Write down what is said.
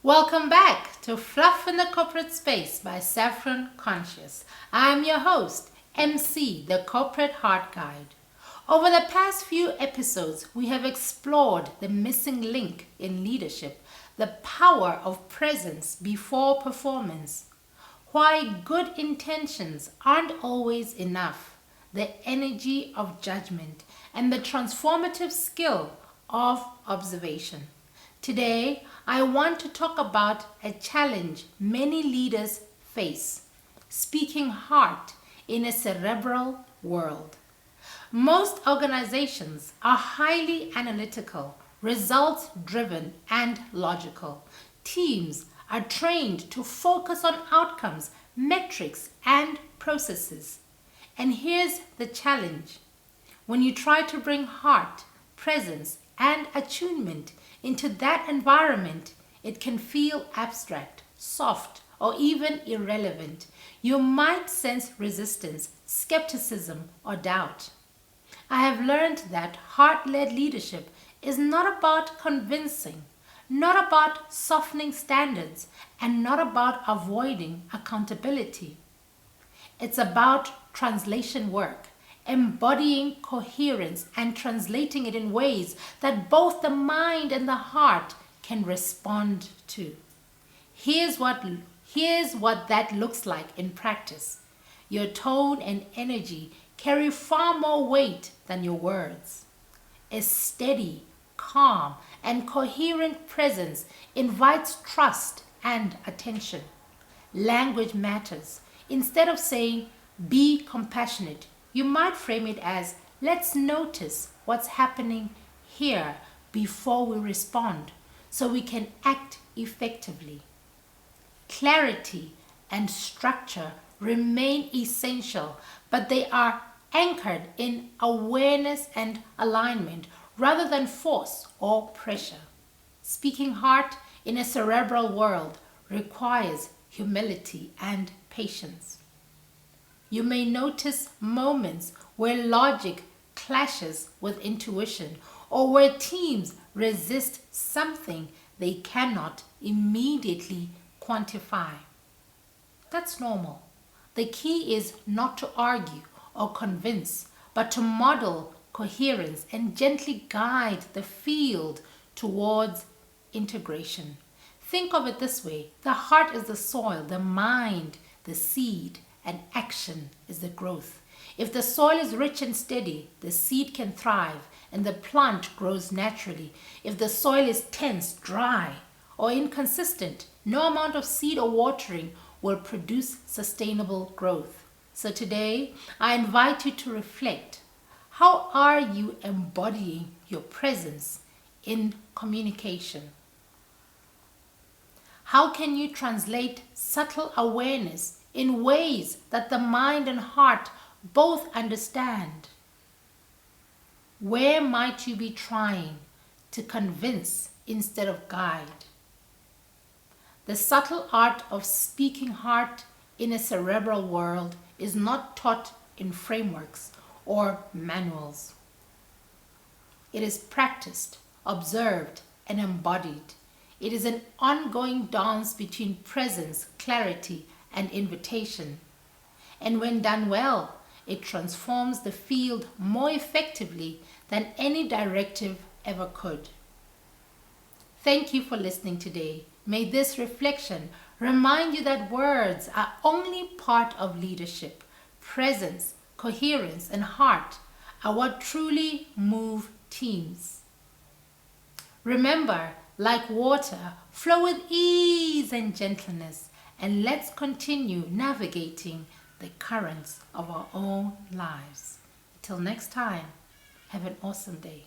Welcome back to Fluff in the Corporate Space by Saffron Conscious. I'm your host, MC, the Corporate Heart Guide. Over the past few episodes, we have explored the missing link in leadership, the power of presence before performance, why good intentions aren't always enough, the energy of judgment, and the transformative skill of observation. Today, I want to talk about a challenge many leaders face: speaking heart in a cerebral world. Most organizations are highly analytical, results-driven, and logical. Teams are trained to focus on outcomes, metrics, and processes. And here's the challenge. When you try to bring heart, presence, and attunement into that environment, it can feel abstract, soft, or even irrelevant. You might sense resistance, skepticism, or doubt. I have learned that heart-led leadership is not about convincing, not about softening standards, and not about avoiding accountability. It's about translation work, embodying coherence and translating it in ways that both the mind and the heart can respond to. Here's what that looks like in practice. Your tone and energy carry far more weight than your words. A steady, calm, and coherent presence invites trust and attention. Language matters. Instead of saying, "Be compassionate," you might frame it as, "Let's notice what's happening here before we respond so we can act effectively." Clarity and structure remain essential, but they are anchored in awareness and alignment rather than force or pressure. Speaking heart in a cerebral world requires humility and patience. You may notice moments where logic clashes with intuition, or where teams resist something they cannot immediately quantify. That's normal. The key is not to argue or convince, but to model coherence and gently guide the field towards integration. Think of it this way: the heart is the soil, the mind the seed, and action is the growth. If the soil is rich and steady, the seed can thrive and the plant grows naturally. If the soil is tense, dry, or inconsistent, no amount of seed or watering will produce sustainable growth. So today, I invite you to reflect. How are you embodying your presence in communication? How can you translate subtle awareness in ways that the mind and heart both understand? Where might you be trying to convince instead of guide? The subtle art of speaking heart in a cerebral world is not taught in frameworks or manuals. It is practiced, observed, and embodied. It is an ongoing dance between presence, clarity, and invitation. And when done well, it transforms the field more effectively than any directive ever could. Thank you for listening today. May this reflection remind you that words are only part of leadership. Presence, coherence, and heart are what truly move teams. Remember, like water, flow with ease and gentleness, and let's continue navigating the currents of our own lives. Till next time, have an awesome day.